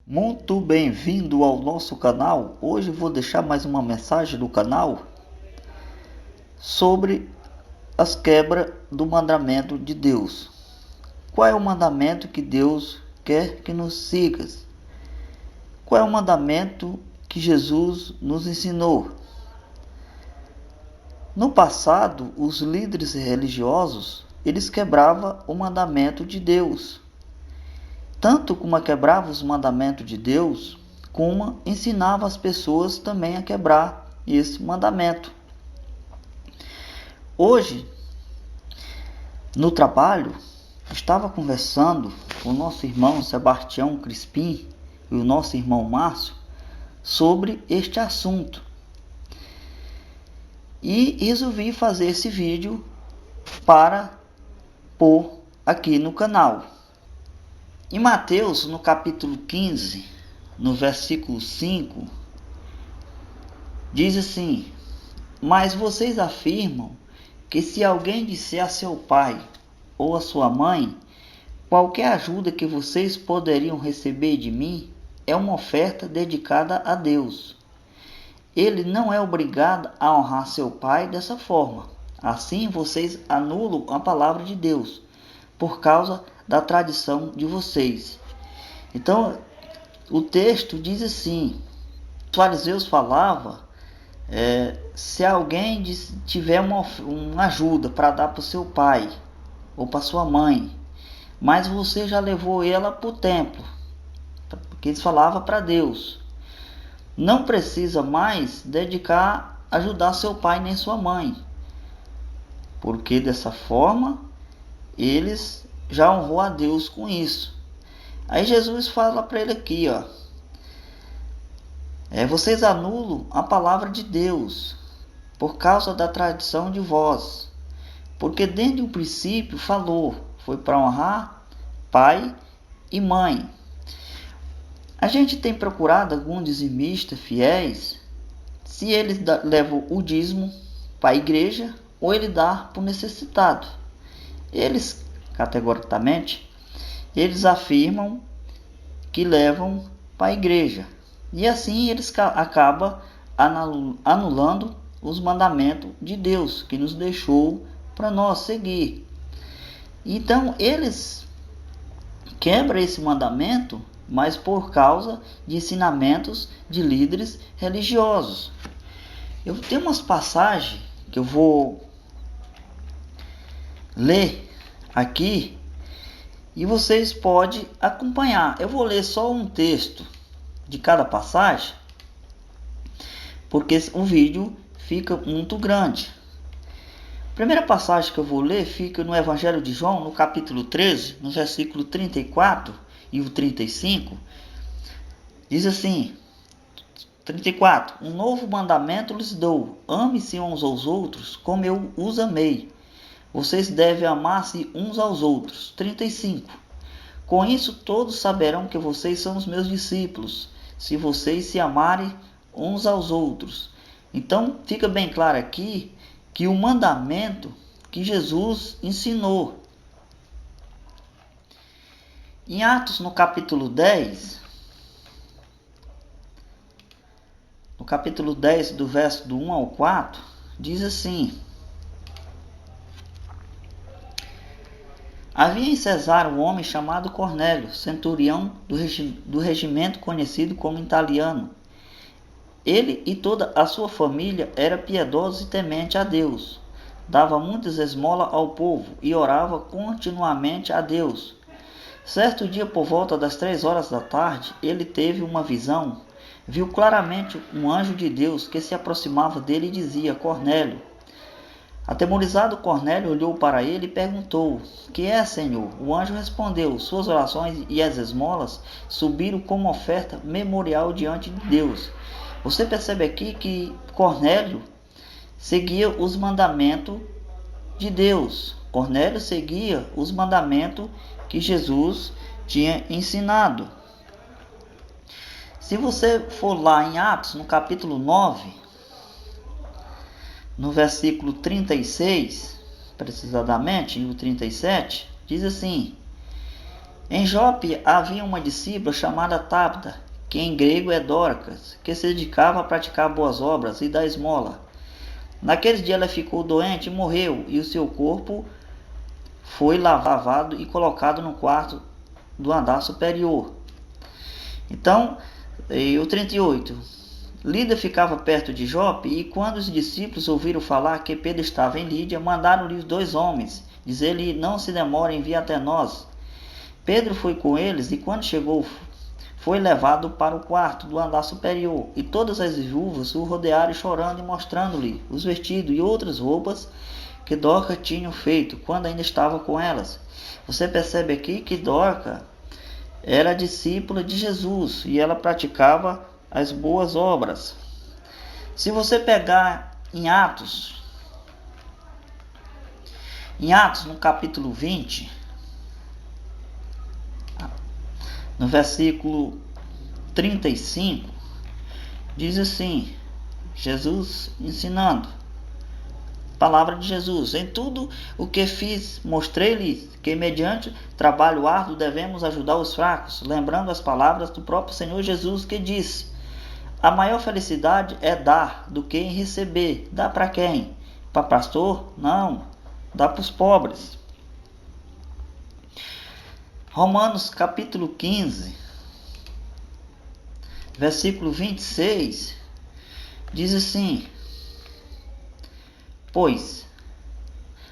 Muito bem-vindo ao nosso canal. Hoje vou deixar mais uma mensagem do canal sobre as quebras do mandamento de Deus. Qual é o mandamento que Deus quer que nos sigas? Qual é o mandamento que Jesus nos ensinou? No passado, os líderes religiosos, eles quebravam o mandamento de Deus. Tanto como quebrava os mandamentos de Deus, como ensinava as pessoas também a quebrar esse mandamento. Hoje, no trabalho, estava conversando com o nosso irmão Sebastião Crispim e o nosso irmão Márcio sobre este assunto. E resolvi fazer esse vídeo para pôr aqui no canal. Em Mateus, no capítulo 15, no versículo 5, diz assim: Mas vocês afirmam que se alguém disser a seu pai ou a sua mãe, qualquer ajuda que vocês poderiam receber de mim é uma oferta dedicada a Deus. Ele não é obrigado a honrar seu pai dessa forma. Assim, vocês anulam a palavra de Deus, por causa da tradição de vocês. Então, o texto diz assim: os fariseus falavam, se alguém tiver uma ajuda para dar para o seu pai ou para sua mãe, mas você já levou ela para o templo, porque eles falavam para Deus, não precisa mais ajudar seu pai nem sua mãe, porque dessa forma eles já honrou a Deus com isso. Aí Jesus fala para ele aqui, vocês anulam a palavra de Deus por causa da tradição de vós, porque desde o princípio foi para honrar pai e mãe. A gente tem procurado alguns dizimistas fiéis, se eles levam o dízimo para a igreja ou ele dá para o necessitado. Eles, categoricamente, eles afirmam que levam para a igreja. E assim eles acabam anulando os mandamentos de Deus, que nos deixou para nós seguir. Então eles quebram esse mandamento, mas por causa de ensinamentos de líderes religiosos. Eu tenho umas passagens que eu vou ler aqui e vocês podem acompanhar. Eu vou ler só um texto de cada passagem, porque o vídeo fica muito grande. A primeira passagem que eu vou ler fica no Evangelho de João, no capítulo 13, no versículo 34 e o 35. Diz assim: 34. Um novo mandamento lhes dou: ame-se uns aos outros como eu os amei. Vocês devem amar-se uns aos outros. 35. Com isso todos saberão que vocês são os meus discípulos, se vocês se amarem uns aos outros. Então fica bem claro aqui que o mandamento que Jesus ensinou. Em Atos, no capítulo 10, do verso do 1 ao 4, diz assim: Havia em Cesar um homem chamado Cornélio, centurião do regimento conhecido como italiano. Ele e toda a sua família era piedoso e temente a Deus. Dava muitas esmolas ao povo e orava continuamente a Deus. Certo dia, por volta das 3 horas da tarde, ele teve uma visão. Viu claramente um anjo de Deus que se aproximava dele e dizia: Cornélio. Atemorizado, Cornélio olhou para ele e perguntou: Que é, Senhor? O anjo respondeu: Suas orações e as esmolas subiram como oferta memorial diante de Deus. Você percebe aqui que Cornélio seguia os mandamentos de Deus. Cornélio seguia os mandamentos que Jesus tinha ensinado. Se você for lá em Atos, no capítulo 9, no versículo 36, precisamente, e o 37, diz assim: Em Jope havia uma discípula chamada Tabita, que em grego é Dorcas, que se dedicava a praticar boas obras e dar esmola. Naqueles dias ela ficou doente e morreu, e o seu corpo foi lavado e colocado no quarto do andar superior. Então, o 38. Lida ficava perto de Jope, e quando os discípulos ouviram falar que Pedro estava em Lídia, mandaram-lhe 2 homens, dizer-lhe: não se demore em vir até nós. Pedro foi com eles, e quando chegou, foi levado para o quarto do andar superior, e todas as viúvas o rodearam chorando e mostrando-lhe os vestidos e outras roupas que Dorcas tinha feito quando ainda estava com elas. Você percebe aqui que Dorcas era discípula de Jesus e ela praticava as boas obras. Se você pegar em Atos no capítulo 20, no versículo 35, diz assim, Jesus ensinando, palavra de Jesus: em tudo o que fiz, mostrei-lhes que mediante trabalho árduo devemos ajudar os fracos, lembrando as palavras do próprio Senhor Jesus, que disse: a maior felicidade é dar do que em receber. Dá para quem? Para pastor? Não, dá para os pobres. Romanos capítulo 15, versículo 26, diz assim: pois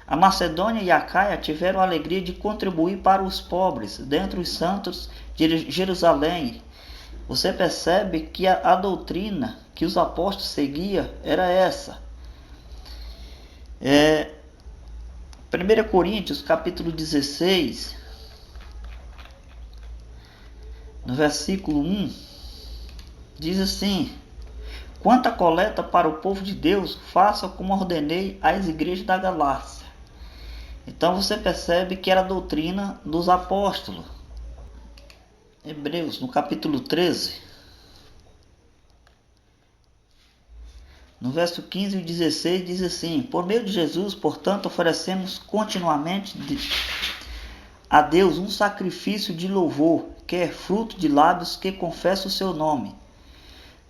a Macedônia e a Acaia tiveram a alegria de contribuir para os pobres, dentre os santos de Jerusalém. Você percebe que a doutrina que os apóstolos seguiam era essa. 1 Coríntios capítulo 16, no versículo 1, diz assim: quanto à coleta para o povo de Deus, faça como ordenei às igrejas da Galácia. Então você percebe que era a doutrina dos apóstolos. Hebreus, no capítulo 13, no verso 15 e 16, diz assim: por meio de Jesus, portanto, oferecemos continuamente a Deus um sacrifício de louvor, que é fruto de lábios que confessam o seu nome.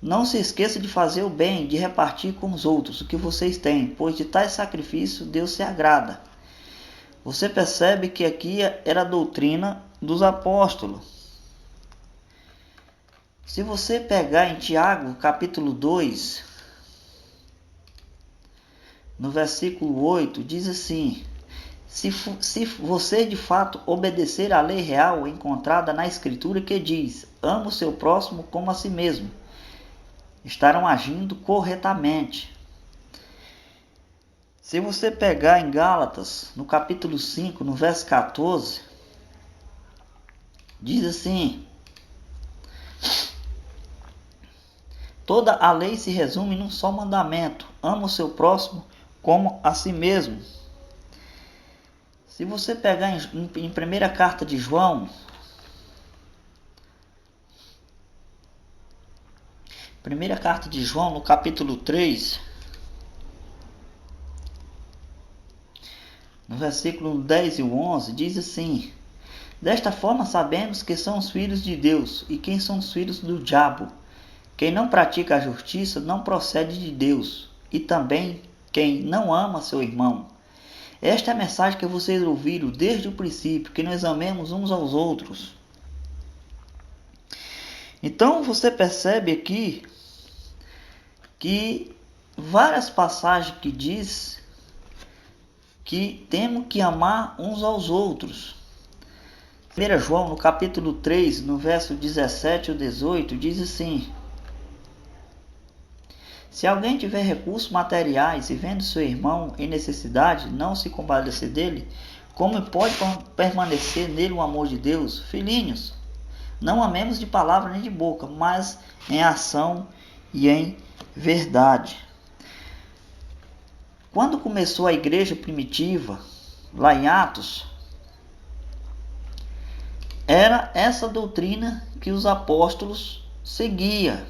Não se esqueça de fazer o bem, de repartir com os outros o que vocês têm, pois de tais sacrifício Deus se agrada. Você percebe que aqui era a doutrina dos apóstolos. Se você pegar em Tiago, capítulo 2, no versículo 8, diz assim: se você de fato obedecer à lei real encontrada na Escritura, que diz: ama o seu próximo como a si mesmo, estarão agindo corretamente. Se você pegar em Gálatas, no capítulo 5, no verso 14, diz assim: toda a lei se resume num só mandamento: ama o seu próximo como a si mesmo. Se você pegar em primeira carta de João, no capítulo 3, no versículo 10 e 11, diz assim: desta forma sabemos que são os filhos de Deus e quem são os filhos do diabo. Quem não pratica a justiça não procede de Deus, e também quem não ama seu irmão. Esta é a mensagem que vocês ouviram desde o princípio, que nós amemos uns aos outros. Então você percebe aqui que várias passagens que diz que temos que amar uns aos outros. 1 João, no capítulo 3, no verso 17 e 18, diz assim: se alguém tiver recursos materiais e vendo seu irmão em necessidade, não se compadecer dele, como pode permanecer nele o amor de Deus? Filhinhos, não amemos de palavra nem de boca, mas em ação e em verdade. Quando começou a igreja primitiva, lá em Atos, era essa doutrina que os apóstolos seguiam.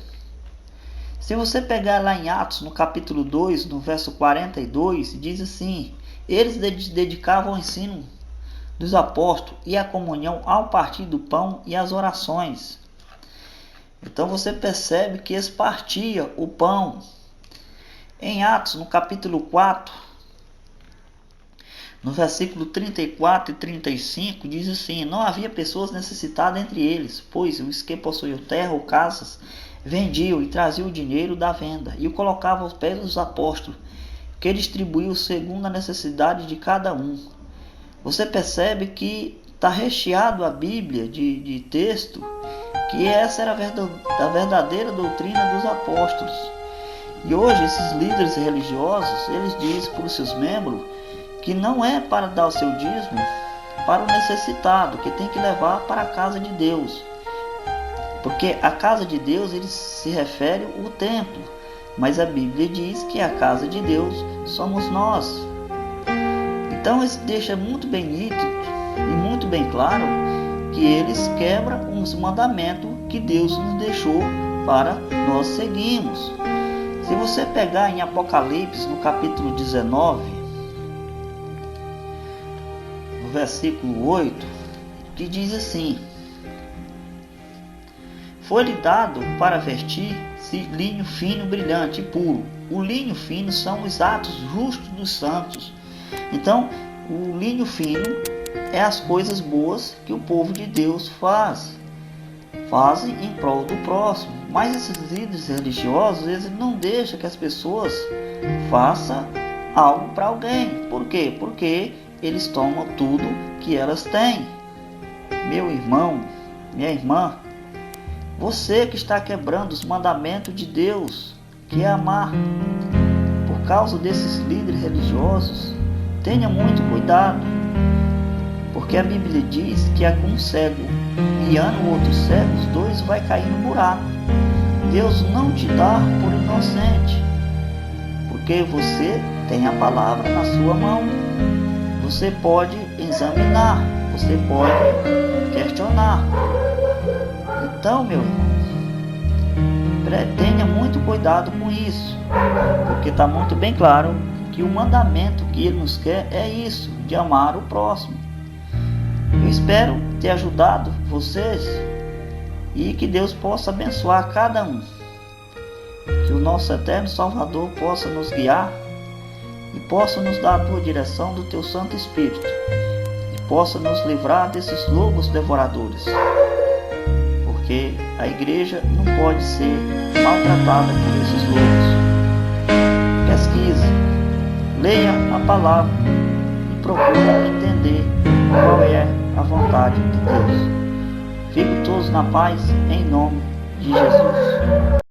Se você pegar lá em Atos, no capítulo 2, no verso 42, diz assim: eles dedicavam ao ensino dos apóstolos e a comunhão ao partir do pão e as orações. Então você percebe que eles partiam o pão. Em Atos, no capítulo 4, no versículo 34 e 35, diz assim: não havia pessoas necessitadas entre eles, pois os que possuíam terra ou casas vendiam e traziam o dinheiro da venda e o colocavam aos pés dos apóstolos, que distribuíam segundo a necessidade de cada um. Você percebe que está recheado a Bíblia de texto que essa era a verdadeira doutrina dos apóstolos. E hoje esses líderes religiosos, eles dizem para os seus membros que não é para dar o seu dízimo para o necessitado, que tem que levar para a casa de Deus. Porque a casa de Deus, ele se refere ao templo, mas a Bíblia diz que a casa de Deus somos nós. Então isso deixa muito bem nítido e muito bem claro que eles quebram os mandamentos que Deus nos deixou para nós seguirmos. Se você pegar em Apocalipse, no capítulo 19, no versículo 8, que diz assim: foi-lhe dado para vestir-se linho fino, brilhante e puro. O linho fino são os atos justos dos santos. Então, o linho fino é as coisas boas que o povo de Deus fazem em prol do próximo. Mas esses líderes religiosos, eles não deixam que as pessoas façam algo para alguém. Por quê? Porque eles tomam tudo que elas têm. Meu irmão, minha irmã, você que está quebrando os mandamentos de Deus, que é amar, por causa desses líderes religiosos, tenha muito cuidado, porque a Bíblia diz que um cego guiando o outro cego, os dois vai cair no buraco. Deus não te dá por inocente, porque você tem a palavra na sua mão. Você pode examinar, você pode questionar. Então, meu irmão, tenha muito cuidado com isso, porque está muito bem claro que o mandamento que Ele nos quer é isso, de amar o próximo. Eu espero ter ajudado vocês e que Deus possa abençoar cada um. Que o nosso eterno Salvador possa nos guiar e possa nos dar a tua direção do teu Santo Espírito e possa nos livrar desses lobos devoradores. Porque a igreja não pode ser maltratada por esses lobos. Pesquise, leia a palavra e procure entender qual é a vontade de Deus. Fiquem todos na paz, em nome de Jesus.